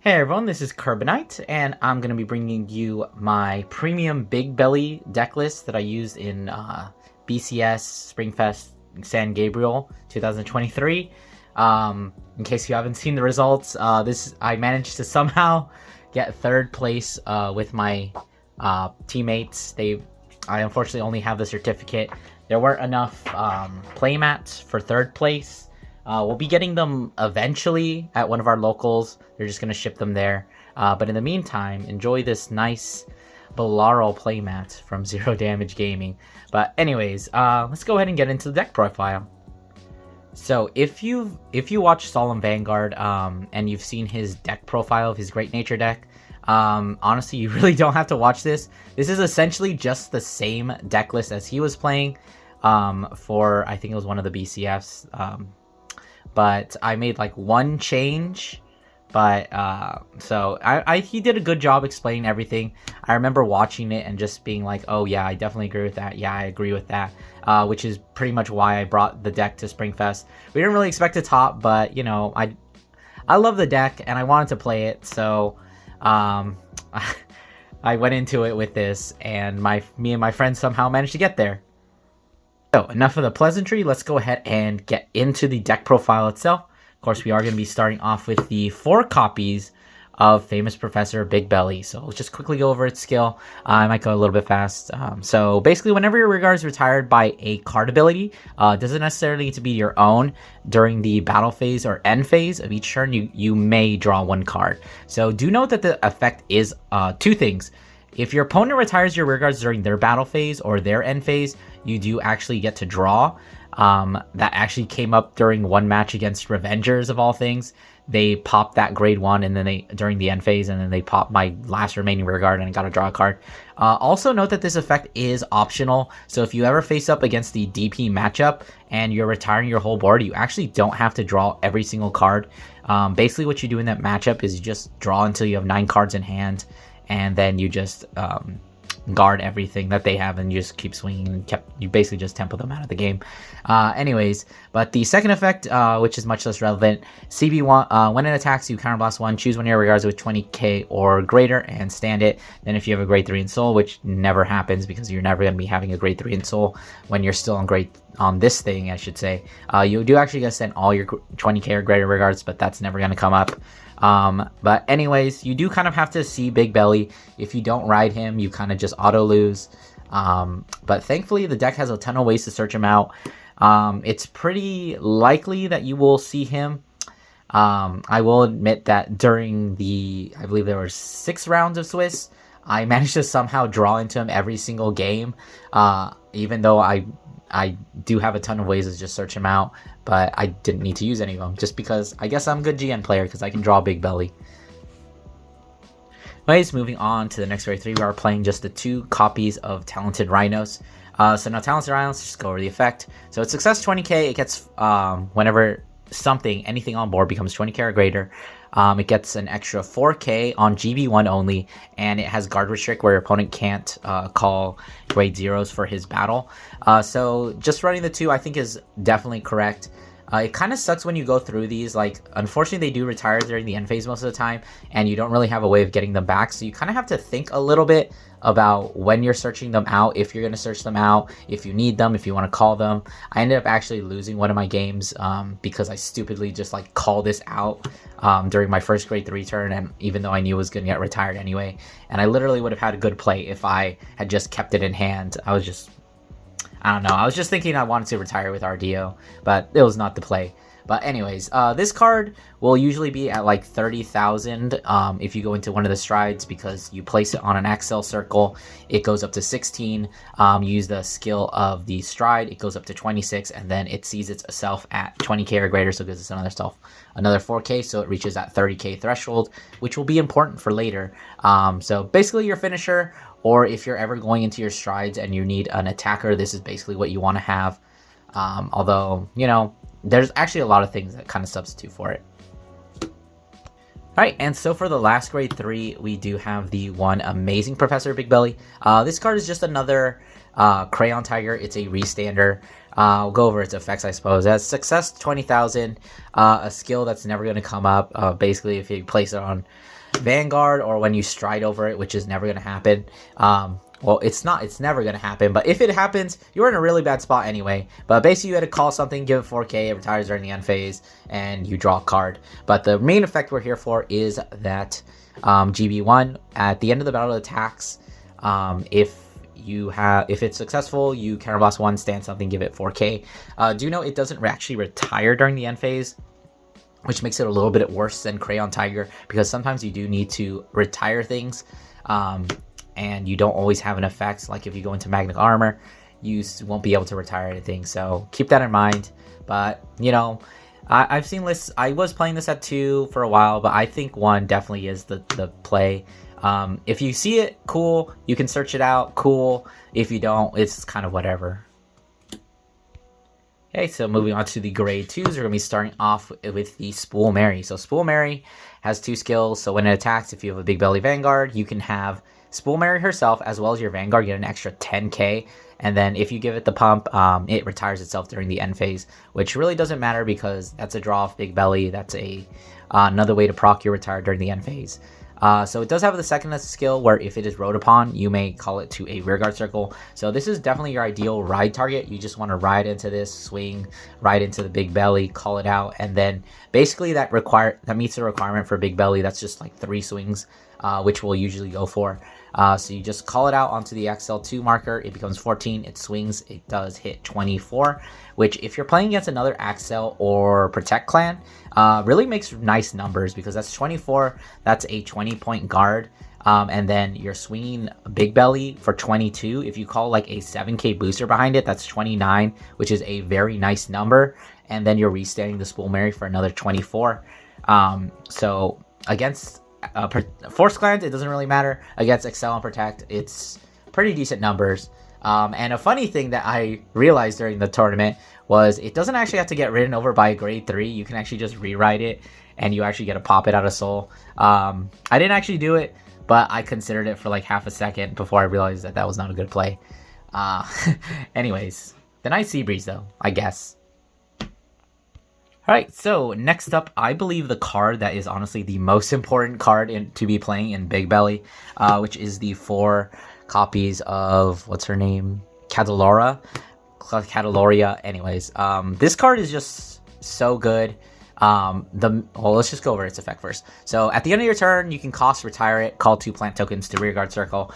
Hey everyone, this is Carbonite, and I'm going to be bringing you my premium Bigbelly deck list that I used in BCS SpringFest San Gabriel 2023. In case you haven't seen the results, I managed to somehow get third place with my teammates. I unfortunately only have the certificate. There weren't enough playmats for third place. We'll be getting them eventually at one of our locals. They're just going to ship them there. But in the meantime, enjoy this nice Bolaro playmat from Zero Damage Gaming. But anyways, let's go ahead and get into the deck profile. So if you watch Solemn Vanguard and you've seen his deck profile of his Great Nature deck, honestly, you really don't have to watch this. This is essentially just the same deck list as he was playing for, I think it was one of the BCFs. But I made like one change, but he did a good job explaining everything. I remember watching it and just being like, oh yeah, I definitely agree with that. Yeah, I agree with that. Which is pretty much why I brought the deck to SpringFest. We didn't really expect to top, but you know, I love the deck and I wanted to play it, so I went into it with this, and me and my friends somehow managed to get there. So enough of the pleasantry, let's go ahead and get into the deck profile itself. Of course, we are going to be starting off with the 4 copies of Famous Professor Bigbelly. So let's just quickly go over its skill. I might go a little bit fast. So basically, whenever your regard is retired by a card ability, it doesn't necessarily need to be your own. During the battle phase or end phase of each turn, you may draw 1 card. So do note that the effect is 2 things. If your opponent retires your rearguards during their battle phase or their end phase, you do actually get to draw. That actually came up during one match against Revengers of all things. They popped that grade 1 and then during the end phase, and then they popped my last remaining rearguard and I got to draw a card. Also note that this effect is optional. So if you ever face up against the DP matchup and you're retiring your whole board, you actually don't have to draw every single card. Basically what you do in that matchup is you just draw until you have 9 cards in hand, and then you just guard everything that they have and you just keep swinging and you basically just tempo them out of the game. Anyways, but the second effect, which is much less relevant, CB1, when it attacks you, counterblast 1, choose one of your regards with 20k or greater and stand it. Then if you have a grade 3 in soul, which never happens because you're never going to be having a grade 3 in soul when you're still on this thing, I should say, you do actually get sent all your 20k or greater regards, but that's never going to come up. But anyways, you do kind of have to see Bigbelly. If you don't ride him, you kind of just auto lose. But thankfully the deck has a ton of ways to search him out. It's pretty likely that you will see him. I will admit that during I believe there were 6 rounds of Swiss, I managed to somehow draw into him every single game, even though I do have a ton of ways to just search him out, but I didn't need to use any of them, just because I guess I'm a good GN player because I can draw Bigbelly. Anyways, moving on to the next grade 3, we are playing just the 2 copies of Talented Rhinos. So now Talented Rhinos, just go over the effect. So it's success 20k, it gets, whenever anything on board becomes 20k or greater, it gets an extra 4k on GB1 only, and it has guard restrict where your opponent can't call grade 0s for his battle. So just running the 2 I think is definitely correct. It kind of sucks when you go through these, like, unfortunately they do retire during the end phase most of the time, and you don't really have a way of getting them back, so you kind of have to think a little bit about when you're searching them out, if you're going to search them out, if you need them, if you want to call them. I ended up actually losing one of my games because I stupidly just like called this out during my first grade 3 turn, and even though I knew it was going to get retired anyway, and I literally would have had a good play if I had just kept it in hand. I don't know, I was just thinking I wanted to retire with RDO, but it was not the play. But anyways, this card will usually be at like 30,000 if you go into one of the strides, because you place it on an Axel circle, it goes up to 16. You use the skill of the stride, it goes up to 26, and then it sees itself at 20k or greater, so it gives us another 4k, so it reaches that 30k threshold, which will be important for later. So basically your finisher, or if you're ever going into your strides and you need an attacker, this is basically what you want to have. Although, you know, there's actually a lot of things that kind of substitute for it. Alright, and so for the last grade 3, we do have the one amazing Professor Bigbelly. This card is just another Crayon Tiger. It's a restander. I'll go over its effects, I suppose. It has success 20,000, a skill that's never going to come up. Basically, if you place it on Vanguard or when you stride over it, which is never going to happen. Well, it's never going to happen, but if it happens, you're in a really bad spot anyway. But basically, you had to call something, give it 4K, it retires during the end phase, and you draw a card. But the main effect we're here for is that GB1, at the end of the battle attacks, if it's successful, you counterblast 1, stand something, give it 4K. Do note it doesn't actually retire during the end phase, which makes it a little bit worse than Crayon Tiger, because sometimes you do need to retire things. And you don't always have an effect. Like if you go into Magnetic Armor, you won't be able to retire anything. So keep that in mind. But, you know, I've seen lists. I was playing this at 2 for a while, but I think 1 definitely is the play. If you see it, cool. You can search it out, cool. If you don't, it's kind of whatever. Okay, so moving on to the grade 2s, we're going to be starting off with the Spool Mary. So Spool Mary has 2 skills. So when it attacks, if you have a Bigbelly Vanguard, you can have Spool Mary herself as well as your Vanguard get an extra 10k, and then if you give it the pump, it retires itself during the end phase, which really doesn't matter because that's a draw off Bigbelly. That's another way to proc your retire during the end phase. So it does have the second skill where if it is rode upon, you may call it to a rearguard circle. So this is definitely your ideal ride target. You just want to ride into this, swing right into the Bigbelly, call it out, and then basically that meets the requirement for Bigbelly. That's just like 3 swings, which we'll usually go for. So you just call it out onto the XL2 marker. It becomes 14. It swings. It does hit 24, which if you're playing against another Axel or Protect clan, really makes nice numbers because that's 24. That's a 20-point guard. And then you're swinging Bigbelly for 22. If you call like a 7k booster behind it, that's 29, which is a very nice number. And then you're restanding the Spool Mary for another 24. So against Force clans, it doesn't really matter. Against Excel and Protect, it's pretty decent numbers. And a funny thing that I realized during the tournament was it doesn't actually have to get ridden over by a grade 3. You can actually just rewrite it and you actually get to pop it out of soul. I didn't actually do it, but I considered it for like half a second before I realized that was not a good play. Anyways, the nice Sea Breeze though, I guess. Alright, so next up, I believe the card that is honestly the most important card to be playing in Bigbelly, which is the 4 copies of, what's her name? Cadaloria. Anyways, this card is just so good. Well, let's just go over its effect first. So at the end of your turn, you can cost retire it, call 2 plant tokens to rearguard circle.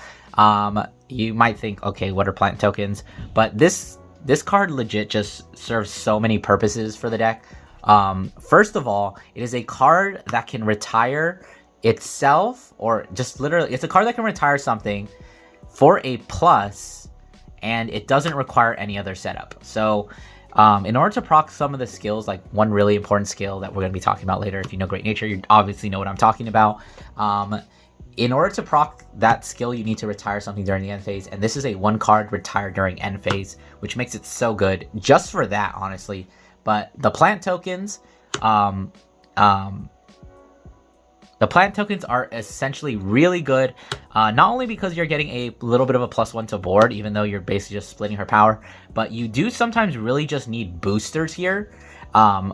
You might think, okay, what are plant tokens? But this card legit just serves so many purposes for the deck. First of all, it is a card that can retire itself, or just literally, it's a card that can retire something for a plus, and it doesn't require any other setup. So, in order to proc some of the skills, like one really important skill that we're going to be talking about later, if you know Great Nature, you obviously know what I'm talking about. In order to proc that skill, you need to retire something during the end phase, and this is a 1 card retire during end phase, which makes it so good just for that, honestly. But the plant tokens, the plant tokens are essentially really good, not only because you're getting a little bit of a +1 to board, even though you're basically just splitting her power, but you do sometimes really just need boosters here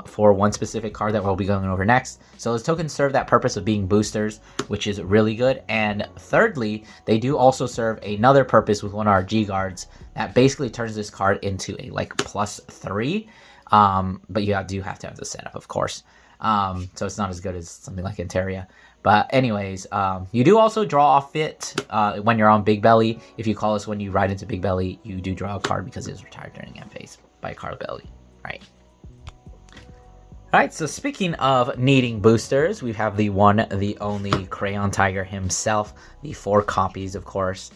for one specific card that we'll be going over next. So those tokens serve that purpose of being boosters, which is really good. And thirdly, they do also serve another purpose with one of our G guards that basically turns this card into a like +3. But you do have to have the setup, of course. So it's not as good as something like Interia. But anyways, you do also draw off it when you're on Bigbelly. If you call this when you ride into Bigbelly, you do draw a card because it is retired during end phase by Bigbelly. Right. Alright, so speaking of needing boosters, we have the one, the only Crayon Tiger himself, the 4 copies, of course.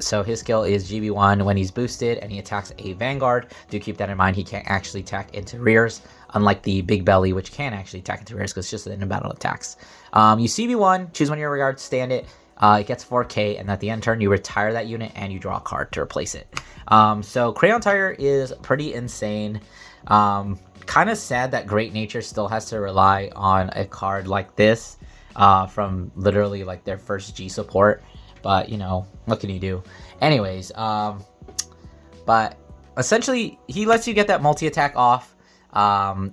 So his skill is GB1 when he's boosted and he attacks a Vanguard. Do keep that in mind, he can't actually attack into rears, unlike the Bigbelly, which can actually attack into rears because it's just in battle attacks. You CB1, choose one of your rearguards, stand it. It gets 4k, and at the end turn, you retire that unit and you draw a card to replace it. So Crayon Tiger is pretty insane. Kind of sad that Great Nature still has to rely on a card like this. from literally like their first G support. But you know, what can you do? Anyways, but essentially he lets you get that multi-attack off.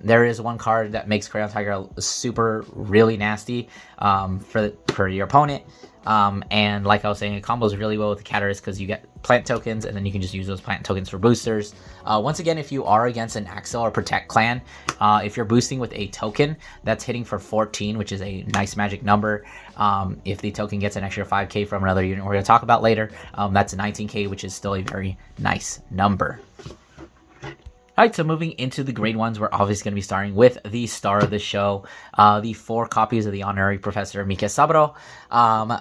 There is one card that makes Crayon Tiger super really nasty for your opponent. And like I was saying, it combos really well with the Catarist because you get plant tokens, and then you can just use those plant tokens for boosters. Once again, if you are against an Axel or Protect clan, if you're boosting with a token, that's hitting for 14, which is a nice magic number. If the token gets an extra 5k from another unit we're going to talk about later, that's 19k, which is still a very nice number. Alright, so moving into the grade ones, we're obviously going to be starting with the star of the show, the 4 copies of the Honorary Professor Mike Saburo.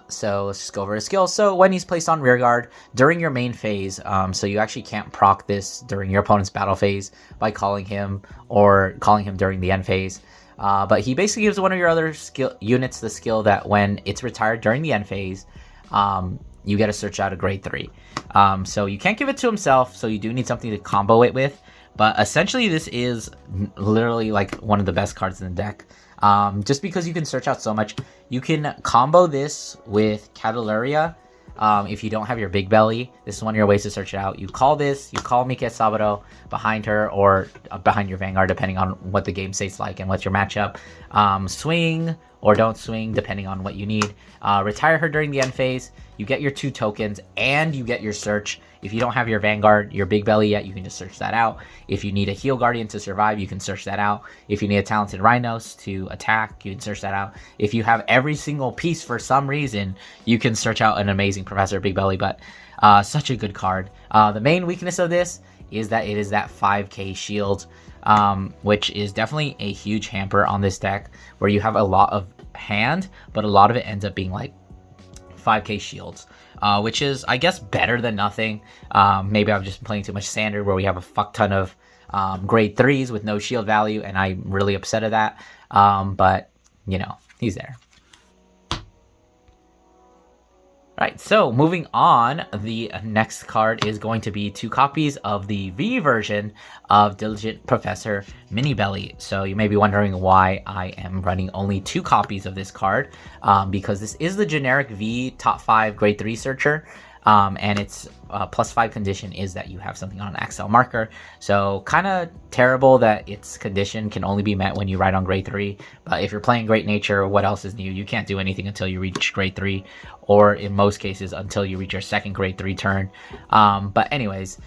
So let's just go over his skills. So when he's placed on rearguard during your main phase, so you actually can't proc this during your opponent's battle phase by calling him or calling him during the end phase. But he basically gives one of your other units the skill that when it's retired during the end phase, you get to search out a grade 3. So you can't give it to himself, so you do need something to combo it with. But essentially, this is literally like one of the best cards in the deck. Just because you can search out so much. You can combo this with Cataleria. If you don't have your Bigbelly, this is one of your ways to search it out. You call this, you call Mike Saburo behind her or behind your Vanguard, depending on what the game state's like and what's your matchup. Swing or don't swing, depending on what you need. Retire her during the end phase. You get your 2 tokens and you get your search. If you don't have your Vanguard, your Bigbelly yet, you can just search that out. If you need a Heal Guardian to survive, you can search that out. If you need a Talented Rhinos to attack, you can search that out. If you have every single piece for some reason, you can search out an amazing Professor Bigbelly, but such a good card. The main weakness of this is that it is that 5k shield, which is definitely a huge hamper on this deck, where you have a lot of hand, but a lot of it ends up being like 5k shields, which is, I guess, better than nothing. Maybe I've just been playing too much standard where we have a fuck ton of grade 3s with no shield value, and I'm really upset at that. But, you know, he's there. Right, so moving on, the next card is going to be 2 copies of the V version of Diligent Professor Minibelly. So you may be wondering why I am running only 2 copies of this card, because this is the generic V top 5 grade 3 searcher. And its +5 condition is that you have something on an XL marker. So kind of terrible that its condition can only be met when you ride on grade 3. But if you're playing Great Nature, what else is new? You can't do anything until you reach grade 3, or in most cases until you reach your second grade 3 turn. But anyways,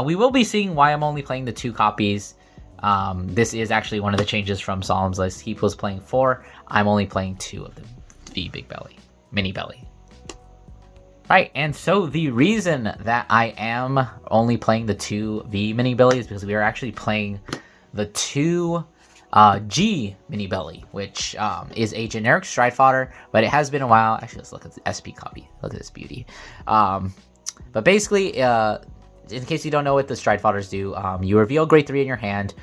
we will be seeing why I'm only playing the 2 copies. This is actually one of the changes from Solemn's list. He was playing 4. I'm only playing 2 of the V Bigbelly, Minibelly. Right, and so the reason that I am only playing the 2 V Minibelly is because we are actually playing the 2 G Minibelly, which is a generic stride fodder, but it has been a while. Actually, let's look at the SP copy. Look at this beauty. But basically, in case you don't know what the stride fodders do, you reveal grade 3 in your hand.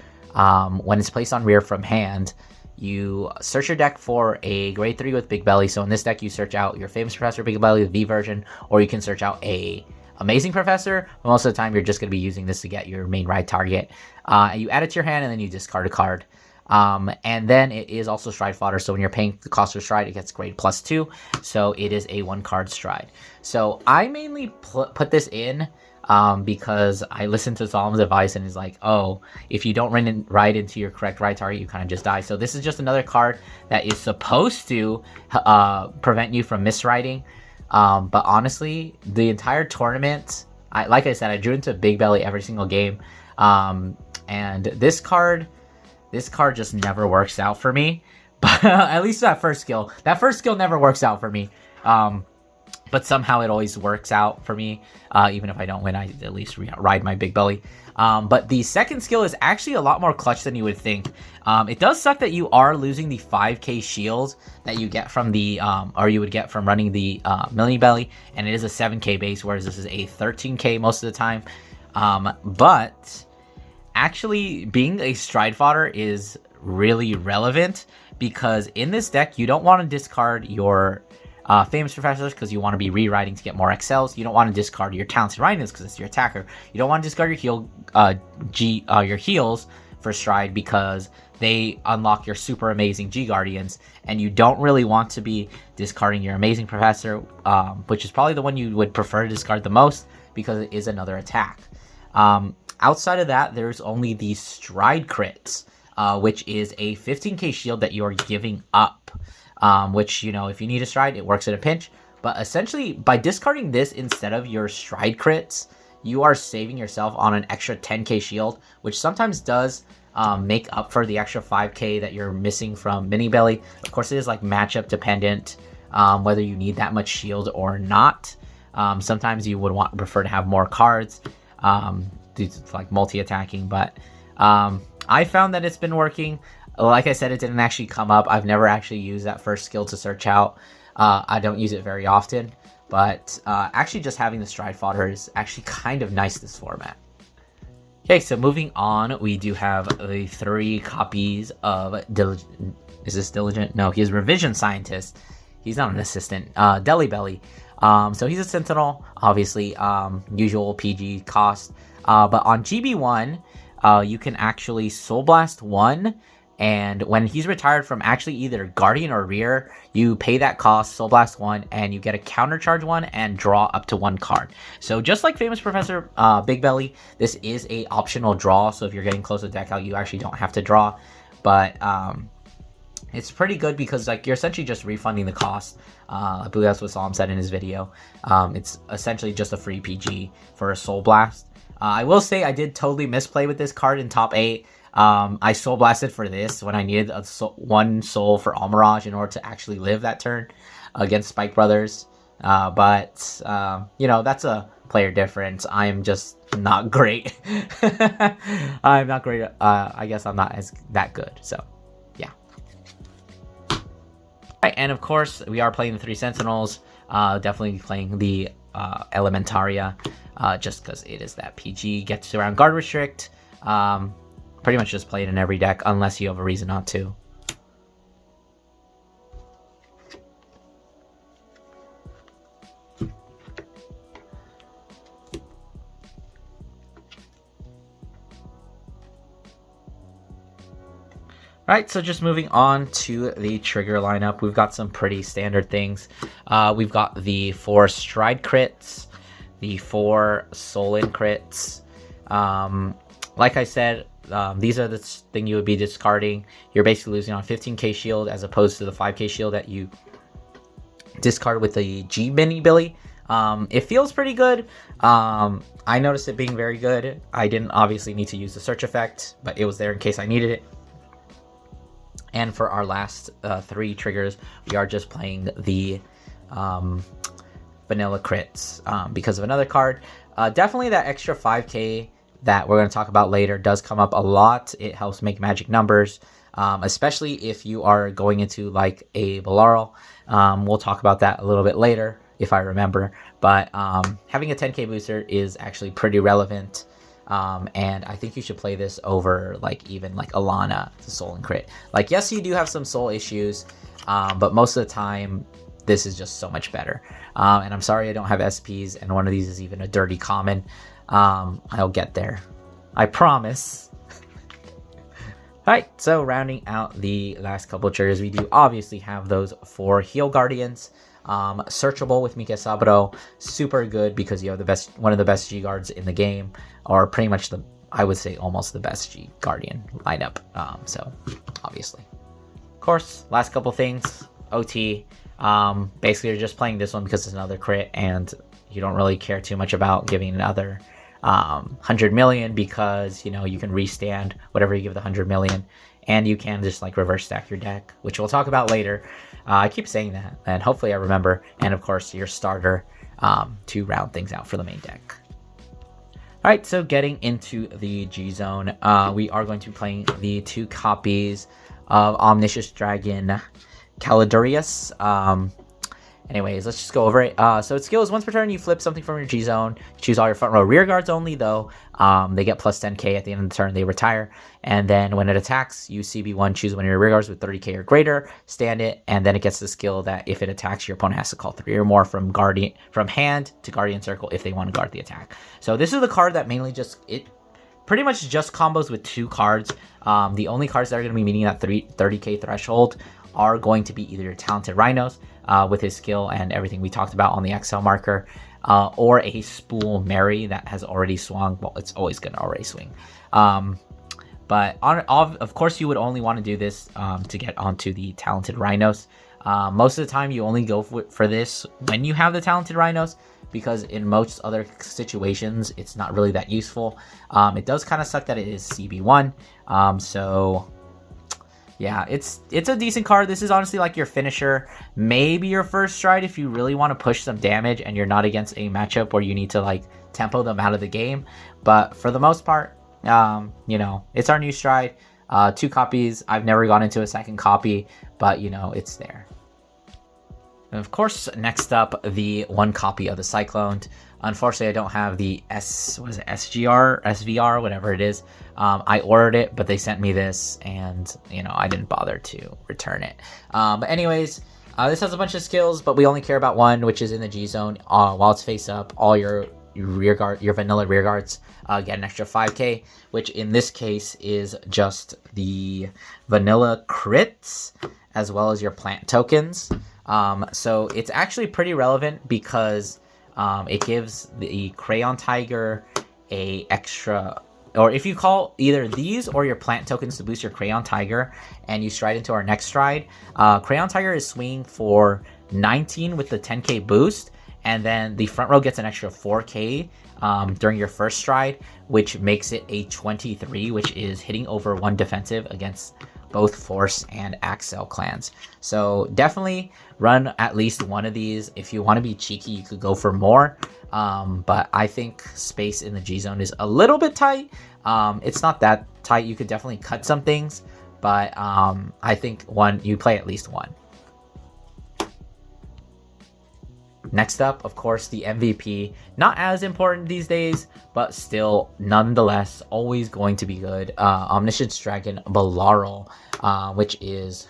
When it's placed on rear from hand, you search your deck for a grade 3 with Bigbelly. So in this deck, you search out your Famous Professor Bigbelly, the V version, or you can search out a Amazing Professor. But most of the time, you're just going to be using this to get your main ride target. You add it to your hand, and then you discard a card. And then it is also stride fodder. So when you're paying the cost for stride, it gets grade +2. So it is a 1-card stride. So I mainly put this in because I listened to Solemn's advice, and he's like, oh, if you don't ride into your correct ride target, you kind of just die. So this is just another card that is supposed to prevent you from misriding. But honestly, the entire tournament, like I said, I drew into Bigbelly every single game. And this card just never works out for me. But at least that first skill never works out for me. But somehow it always works out for me. Even if I don't win, I at least ride my Bigbelly. But the second skill is actually a lot more clutch than you would think. It does suck that you are losing the 5k shield that you get from the, or you would get from running the Minibelly, and it is a 7k base, whereas this is a 13k most of the time. But actually being a stride fodder is really relevant, because in this deck, you don't want to discard your Famous Professors because you want to be rewriting to get more XLs. You don't want to discard your Talented Rhinos because it's your attacker. You don't want to discard your your heals for Stride because they unlock your super amazing G Guardians, and you don't really want to be discarding your amazing Professor, which is probably the one you would prefer to discard the most because it is another attack. Outside of that, there's only the Stride crits, which is a 15k shield that you are giving up, which, you know, if you need a Stride, it works at a pinch. But essentially, by discarding this instead of your Stride crits, you are saving yourself on an extra 10k shield, which sometimes does make up for the extra 5k that you're missing from Bigbelly. Of course, it is like matchup dependent, whether you need that much shield or not. Sometimes you would prefer to have more cards due to like multi-attacking, but I found that it's been working. Like I said, it didn't actually come up. I've never actually used that first skill to search out. I don't use it very often, but actually just having the Stride fodder is actually kind of nice this format. Okay, so moving on, we do have the 3 copies of Diligent. Is this Diligent? No, he is Revision Scientist. He's not an assistant. Bigbelly. So he's a Sentinel, obviously, usual PG cost. But on GB1, you can actually Soul Blast 1, and when he's retired from actually either Guardian or Rear, you pay that cost, Soul Blast 1, and you get a counter charge 1 and draw up to 1 card. So just like Famous Professor Bigbelly, this is a optional draw, so if you're getting close to deck out, you actually don't have to draw. But it's pretty good because like you're essentially just refunding the cost. I believe that's what Solemn said in his video. It's essentially just a free PG for a Soul Blast. I will say I did totally misplay with this card in top 8. I Soul Blasted for this when I needed one soul for Almirage in order to actually live that turn against Spike Brothers. But you know, that's a player difference. I am just not great. I'm not great. I guess I'm not that good. So yeah. Right, and of course we are playing the 3 Sentinels. Definitely playing the Elementaria, just because it is that PG, gets around guard restrict. Pretty much just play it in every deck unless you have a reason not to. Alright, so just moving on to the trigger lineup, we've got some pretty standard things. We've got the 4 Stride crits, the 4 Soul-In crits. Like I said, these are the thing you would be discarding. You're basically losing on 15k shield as opposed to the 5k shield that you discard with the G Bigbelly. It feels pretty good. I noticed it being very good. I didn't obviously need to use the search effect, but it was there in case I needed it. And for our last 3 triggers, we are just playing the vanilla crits because of another card. Definitely that extra 5k that we're going to talk about later does come up a lot. It helps make magic numbers, especially if you are going into like a Balaral. We'll talk about that a little bit later if I remember. But having a 10k booster is actually pretty relevant. And I think you should play this over like even like Alana, the Soul and Crit. Like, yes, you do have some soul issues, but most of the time this is just so much better. And I'm sorry I don't have SPs, and one of these is even a dirty common. I'll get there, I promise. Alright, so rounding out the last couple of triggers, we do obviously have those 4 Heal Guardians. Searchable with Mika Saburo, super good because you have one of the best G guards in the game, or pretty much I would say almost the best G Guardian lineup. So obviously, of course, last couple things, OT. Basically you're just playing this one because it's another crit, and you don't really care too much about giving another 100 million because, you know, you can restand whatever you give the 100 million, and you can just like reverse stack your deck, which we'll talk about later. I keep saying that, and hopefully I remember. And of course, your starter to round things out for the main deck. All right, so getting into the G Zone, we are going to be playing the 2 copies of Omniscious Dragon Caladurius. Anyways, let's just go over it. So its skill is once per turn, you flip something from your G Zone. Choose all your front row rear guards only, though. They get plus 10k at the end of the turn, they retire. And then when it attacks, you CB1, choose one of your rear guards with 30k or greater, stand it, and then it gets the skill that if it attacks, your opponent has to call 3 or more from hand to Guardian Circle if they want to guard the attack. So this is the card that mainly just, it pretty much just combos with 2 cards. The only cards that are going to be meeting that 30k threshold are going to be either your Talented Rhinos with his skill and everything we talked about on the XL marker, or a Spool Mary that has already swung. Well, it's always going to already swing. But of course, you would only want to do this to get onto the Talented Rhinos. Most of the time, you only go for this when you have the Talented Rhinos, because in most other situations, it's not really that useful. It does kind of suck that it is CB1. So yeah, it's a decent card. This is honestly like your finisher, maybe your first stride if you really want to push some damage and you're not against a matchup where you need to like tempo them out of the game. But for the most part, you know, it's our new stride. 2 copies. I've never gone into a second copy, but you know, it's there. And of course, next up, the 1 copy of the Cyclone. Unfortunately, I don't have the SVR, whatever it is. I ordered it, but they sent me this, and you know, I didn't bother to return it. But anyways, this has a bunch of skills, but we only care about 1, which is in the G zone. While it's face up, all your vanilla rear guards get an extra 5k, which in this case is just the vanilla crits as well as your plant tokens. So it's actually pretty relevant because it gives the Crayon Tiger a extra, or if you call either these or your plant tokens to boost your Crayon Tiger and you stride into our next stride, Crayon Tiger is swinging for 19 with the 10k boost, and then the front row gets an extra 4k during your first stride, which makes it a 23, which is hitting over 1 defensive against both Force and Axel clans. So definitely run at least 1 of these. If you want to be cheeky, you could go for more. But I think space in the G zone is a little bit tight. It's not that tight. You could definitely cut some things, but I think you play at least 1. Next up, of course, the MVP. Not as important these days, but still, nonetheless, always going to be good. Omniscience Dragon Balaral, which is,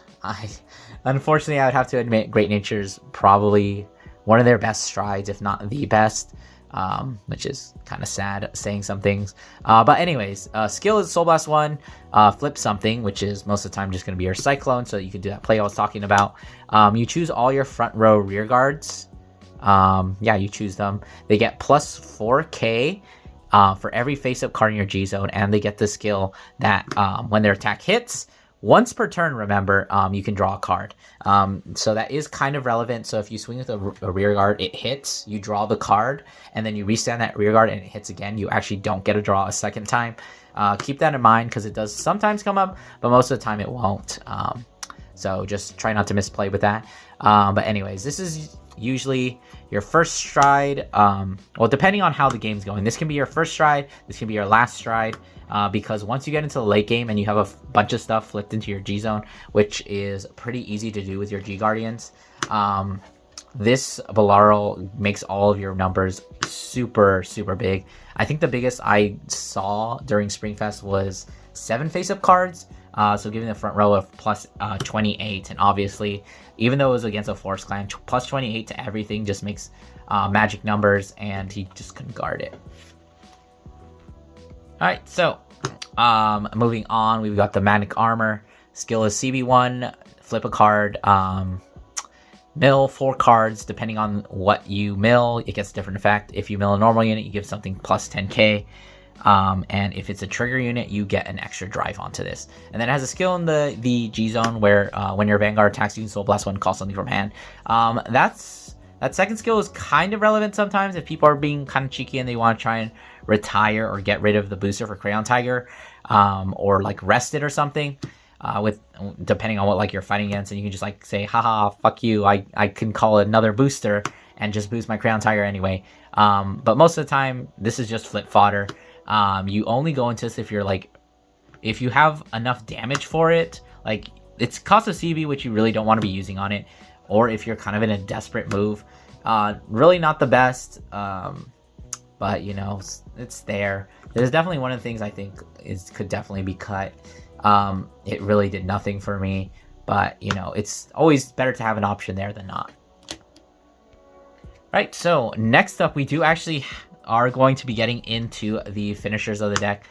unfortunately, I would have to admit, Great Nature's probably one of their best strides, if not the best, which is kind of sad saying some things. But anyways, skill is Soul Blast 1, flip something, which is most of the time just going to be your Cyclone, so you can do that play I was talking about. You choose all your front row rear guards. Yeah, you choose them. They get plus 4k for every face-up card in your G zone, and they get the skill that when their attack hits, once per turn, remember, you can draw a card. So that is kind of relevant. So if you swing with a rear guard, it hits, you draw the card, and then you restand that rear guard and it hits again, you actually don't get to draw a second time. Keep that in mind because it does sometimes come up, but most of the time it won't. So just try not to misplay with that. But anyways, this is usually your first stride. Well, depending on how the game's going, this can be your first stride, this can be your last stride, because once you get into the late game and you have a bunch of stuff flipped into your G zone, which is pretty easy to do with your G Guardians, this Balaral makes all of your numbers super big. I think the biggest I saw during SpringFest was 7 face-up cards, so giving the front row of plus 28, and obviously, even though it was against a Force clan, plus 28 to everything just makes magic numbers, and he just couldn't guard it. Alright, so moving on, we've got the Magnetic Armor. Skill is CB1, flip a card, mill 4 cards, depending on what you mill, it gets a different effect. If you mill a normal unit, you give something plus 10k. And if it's a trigger unit, you get an extra drive onto this. And then it has a skill in the G zone where when your Vanguard attacks, you can Soul Blast 1, call something from hand. That second skill is kind of relevant sometimes if people are being kind of cheeky and they want to try and retire or get rid of the booster for Crayon Tiger, or like rest it or something. Depending on what like you're fighting against, and you can just like say, haha, fuck you, I can call another booster and just boost my Crayon Tiger anyway. But most of the time, this is just flip fodder. You only go into this if you're like, if you have enough damage for it, like it's cost a CB, which you really don't want to be using on it, or if you're kind of in a desperate move. Really not the best, but you know, it's there. There's definitely one of the things I think could definitely be cut. It really did nothing for me, but you know, it's always better to have an option there than not. Right, so next up we do actually are going to be getting into the finishers of the deck.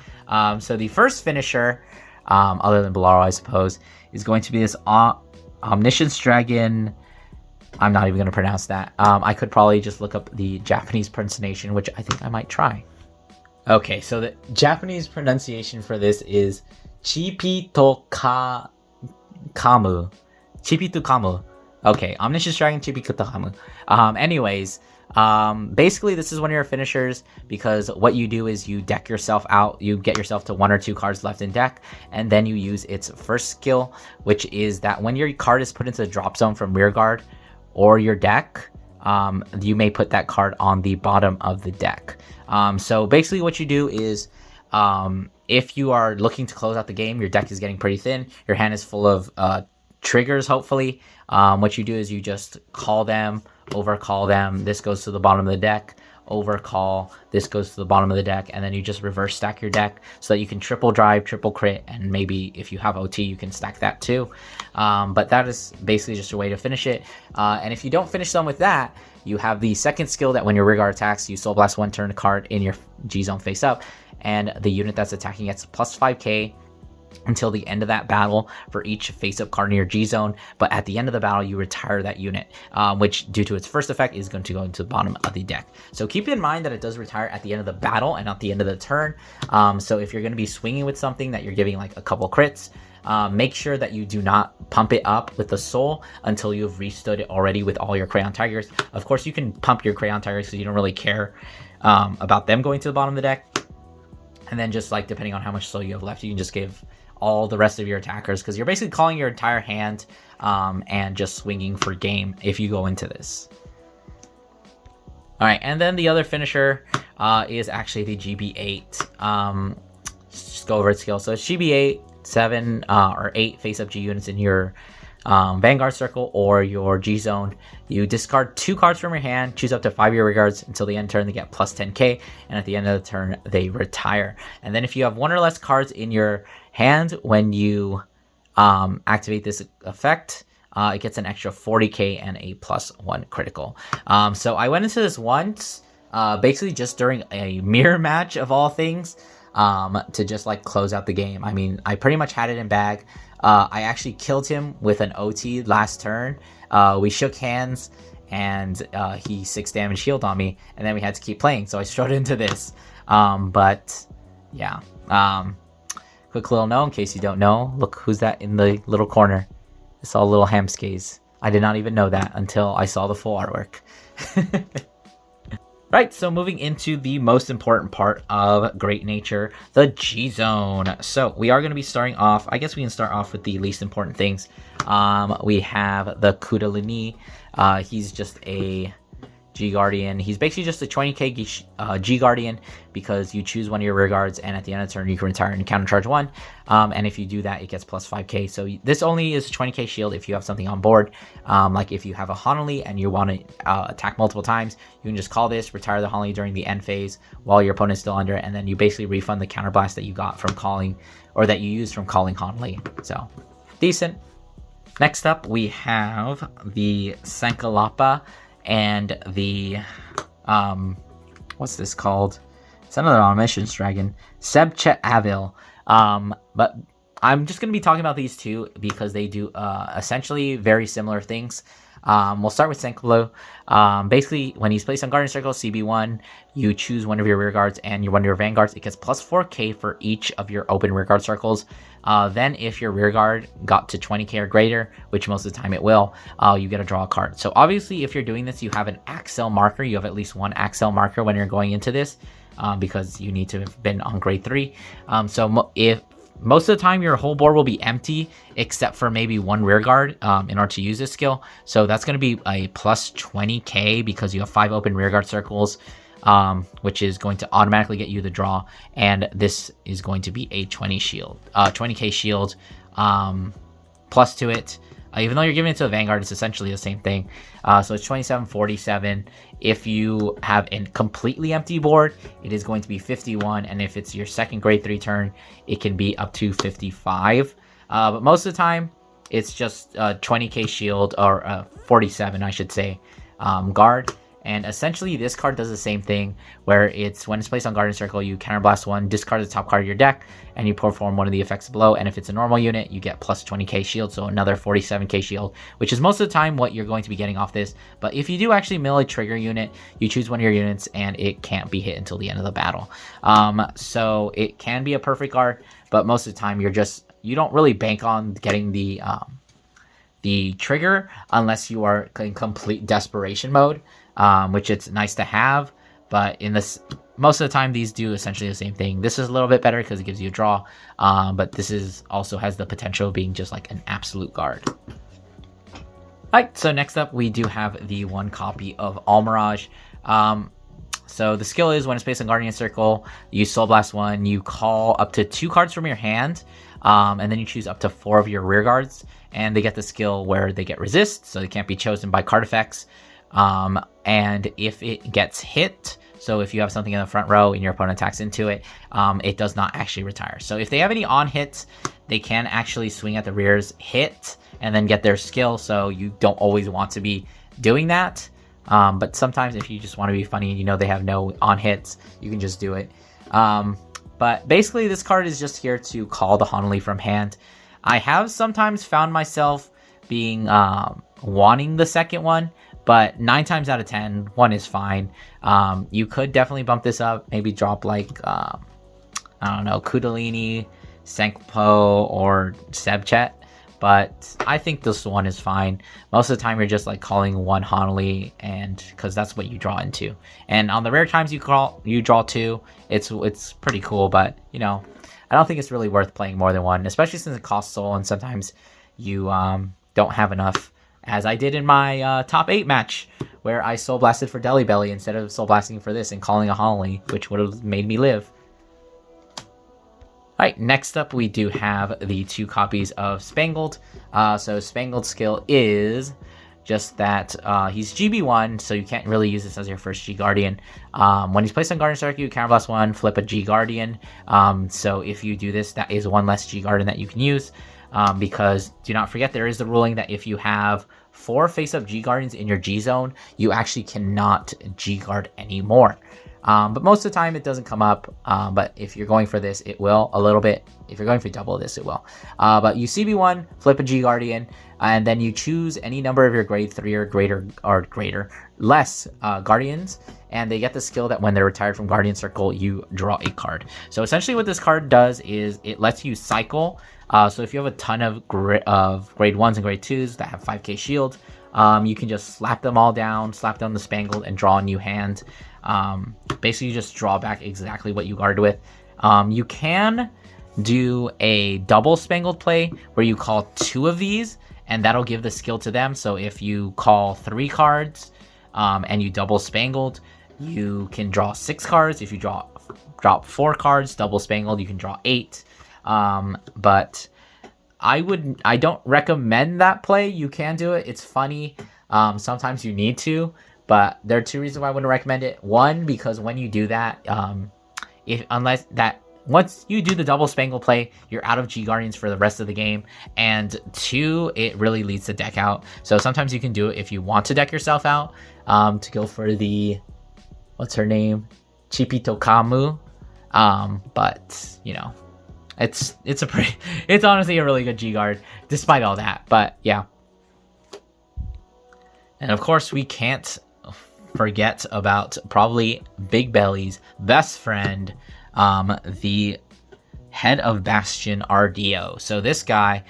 So the first finisher, other than Bolaro, I suppose, is going to be this Omniscience Dragon. I'm not even going to pronounce that. I could probably just look up the Japanese pronunciation, which I think I might try. Okay, so the Japanese pronunciation for this is Chipitokamu. Chipitokamu. Okay, Omniscience Dragon Chipitokamu. Anyways, basically this is one of your finishers because what you do is you deck yourself out, you get yourself to 1 or 2 cards left in deck, and then you use its first skill, which is that when your card is put into the drop zone from rearguard or your deck, you may put that card on the bottom of the deck. So basically what you do is, if you are looking to close out the game, your deck is getting pretty thin, your hand is full of triggers, hopefully. What you do is you just call them, overcall them, this goes to the bottom of the deck, overcall, this goes to the bottom of the deck, and then you just reverse stack your deck so that you can triple drive, triple crit, and maybe if you have OT, you can stack that too. But that is basically just a way to finish it. And if you don't finish them with that, you have the second skill that when your rearguard attacks, you Soul Blast 1, turn a card in your G zone face up, and the unit that's attacking gets plus 5k until the end of that battle for each face-up card in your G zone, but at the end of the battle you retire that unit, which due to its first effect is going to go into the bottom of the deck. So keep in mind that it does retire at the end of the battle and not the end of the turn. So if you're going to be swinging with something that you're giving like a couple crits, make sure that you do not pump it up with the soul until you've restood it already with all your Crayon Tigers. Of course you can pump your Crayon Tigers because you don't really care about them going to the bottom of the deck, and then just like depending on how much soul you have left, you can just give all the rest of your attackers, because you're basically calling your entire hand and just swinging for game if you go into this. All right, and then the other finisher is actually the GB8. Just go over its skill. So it's GB8, 7 or 8 face-up G units in your Vanguard circle or your G zone. You discard 2 cards from your hand, choose up to 5 of your rearguards until the end of the turn, they get plus 10k, and at the end of the turn they retire. And then if you have 1 or less cards in your hand when you activate this effect, it gets an extra 40k and a +1 critical. So I went into this once, basically just during a mirror match of all things, to just like close out the game. I mean, I pretty much had it in bag. I actually killed him with an OT last turn. We shook hands and he 6 damage healed on me, and then we had to keep playing, so I strode into this. But yeah, quick little note in case you don't know, look who's that in the little corner. It's all little Hamskays. I did not even know that until I saw the full artwork. Right, so moving into the most important part of Great Nature, the G Zone. So we are going to be starting off, I guess we can start off with the least important things. We have the Kundalini. He's just a G Guardian. He's basically just a 20k G Guardian because you choose one of your rear guards, and at the end of the turn you can retire and countercharge 1. And if you do that, it gets plus 5k. So this only is 20k shield if you have something on board. Like if you have a Honolly and you want to attack multiple times, you can just call this, retire the Honolly during the end phase while your opponent's still under, and then you basically refund the counterblast that you got from calling, or that you used from calling Honolly. So decent. Next up we have the Sankalapa and the what's this called? It's another Omniscience Dragon, Sebchet Avil. But I'm just going to be talking about these two because they do essentially very similar things. We'll start with Sentinel. Basically, when he's placed on Guardian Circle, CB1, you choose one of your rear guards and one of your vanguards. It gets plus 4k for each of your open rear guard circles. Then if your rear guard got to 20k or greater, which most of the time it will, you get to draw a card. So obviously, if you're doing this, you have an Axel marker. You have at least one Axel marker when you're going into this, because you need to have been on grade 3. If most of the time your whole board will be empty except for maybe one rear guard in order to use this skill. So that's going to be a plus 20k because you have 5 open rear guard circles, which is going to automatically get you the draw. And this is going to be a 20k shield plus to it. Even though you're giving it to a Vanguard, it's essentially the same thing. So it's 2747. If you have a completely empty board, it is going to be 51. And if it's your second grade 3 turn, it can be up to 55. But most of the time, it's just 20k shield, or 47, I should say, guard. And essentially, this card does the same thing, where it's when it's placed on Guardian Circle, you counterblast 1, discard the top card of your deck, and you perform one of the effects below. And if it's a normal unit, you get plus 20k shield, so another 47k shield, which is most of the time what you're going to be getting off this. But if you do actually mill a trigger unit, you choose one of your units, and it can't be hit until the end of the battle. So it can be a perfect card, but most of the time you don't really bank on getting the trigger unless you are in complete desperation mode. Which it's nice to have, but most of the time these do essentially the same thing. This is a little bit better because it gives you a draw, but this also has the potential of being just like an absolute guard. Alright, so next up we do have the 1 copy of All Mirage. So the skill is when it's placed on Guardian Circle, you Soul Blast 1, you call up to 2 cards from your hand, and then you choose up to 4 of your rear guards, and they get the skill where they get resist, so they can't be chosen by card effects. And if it gets hit, so if you have something in the front row and your opponent attacks into it, it does not actually retire. So if they have any on hits, they can actually swing at the rears, hit, and then get their skill. So you don't always want to be doing that. But sometimes if you just want to be funny and you know they have no on hits, you can just do it. But basically this card is just here to call the Honolulu from hand. I have sometimes found myself being wanting the second one, but 9 times out of 10, 1 is fine. You could definitely bump this up, maybe drop like, I don't know, Kundalini, Senkpo, or Sebchet. But I think this one is fine. Most of the time, you're just like calling 1 Honolulu, and because that's what you draw into. And on the rare times you draw 2, it's pretty cool. But you know, I don't think it's really worth playing more than 1, especially since it costs soul, and sometimes you don't have enough. As I did in my top 8 match, where I Soul Blasted for Delibelly instead of Soul Blasting for this and calling a Honolulu, which would have made me live. Alright, next up we do have the 2 copies of Spangled. So Spangled's skill is just that he's GB1, so you can't really use this as your first G Guardian. When he's placed on Guardian Circuit, you counterblast 1, flip a G Guardian. So if you do this, that is 1 less G Guardian that you can use. Because do not forget, there is the ruling that if you have 4 face-up G Guardians in your G zone, you actually cannot G Guard anymore. But most of the time it doesn't come up, but if you're going for this, it will a little bit. If you're going for double this, it will. But you CB1, flip a G Guardian, and then you choose any number of your grade 3 or greater less Guardians, and they get the skill that when they're retired from Guardian Circle, you draw a card. So essentially what this card does is it lets you cycle. So if you have a ton of grade 1s and grade 2s that have 5k shield, you can just slap them all down, slap down the Spangled, and draw a new hand. Basically, you just draw back exactly what you guard with. You can do a double Spangled play where you call 2 of these, and that'll give the skill to them. So if you call 3 cards and you double Spangled, you can draw 6 cards. If you drop 4 cards, double Spangled, you can draw 8. But I don't recommend that play. You can do it. It's funny. Sometimes you need to, but there are 2 reasons why I wouldn't recommend it. 1, because when you do that, once you do the double Spangled play, you're out of G Guardians for the rest of the game. And 2, it really leads the deck out. So sometimes you can do it if you want to deck yourself out, to go for the, what's her name? Chipito Kamu. But you know, it's honestly a really good G Guard despite all that. But yeah. And of course we can't forget about probably Bigbelly's best friend, the head of Bastion RDO. So this guy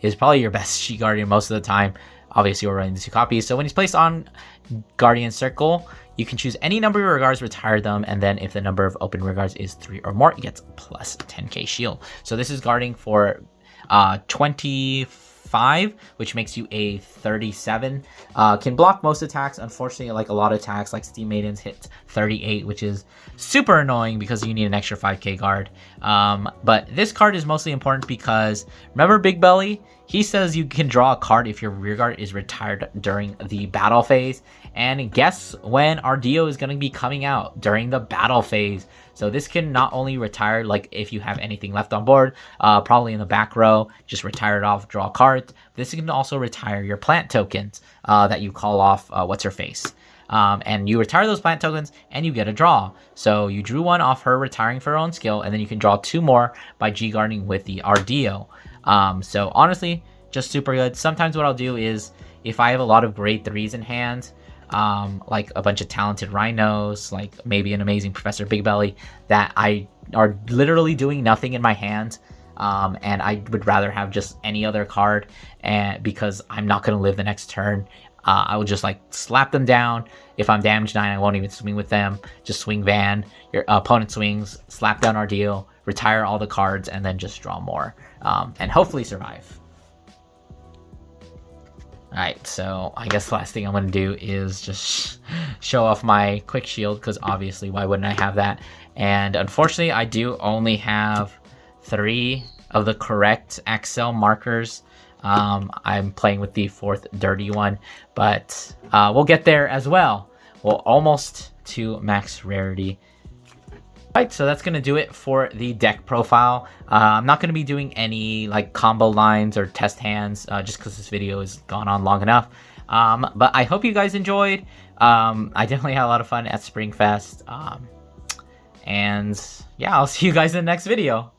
is probably your best G Guardian most of the time. Obviously we're running the 2 copies. So when he's placed on Guardian Circle, you can choose any number of rear guards, retire them, and then if the number of open rear guards is 3 or more, it gets plus 10k shield. So this is guarding for 25, which makes you a 37. Can block most attacks. Unfortunately, like a lot of attacks, like Steam Maidens, hit 38, which is super annoying because you need an extra 5k guard. But this card is mostly important because, remember Bigbelly? He says you can draw a card if your rear guard is retired during the battle phase. And guess when RDO is going to be coming out? During the battle phase. So this can not only retire, like if you have anything left on board, probably in the back row, just retire it off, draw a card. This can also retire your plant tokens that you call off what's her face. and you retire those plant tokens and you get a draw. So you drew one off her retiring for her own skill, and then you can draw 2 more by G-guarding with the Ardeo. So honestly, just super good. Sometimes what I'll do is, if I have a lot of grade 3s in hand, like a bunch of talented rhinos, like maybe an amazing Professor Bigbelly, that I are literally doing nothing in my hand, and I would rather have just any other card, and because I'm not going to live the next turn, I will just like slap them down. If I'm damage 9, I won't even swing with them. Just swing Van. Your opponent swings, slap down our deal, retire all the cards, and then just draw more, and hopefully survive. Alright, so I guess the last thing I'm going to do is just show off my quick shield, because obviously why wouldn't I have that? And unfortunately I do only have 3 of the correct Axel markers. I'm playing with the 4th dirty one, but we'll get there as well. Well, almost to max rarity. Alright, so that's going to do it for the deck profile. I'm not going to be doing any like combo lines or test hands, just because this video has gone on long enough. But I hope you guys enjoyed. I definitely had a lot of fun at SpringFest. And yeah, I'll see you guys in the next video.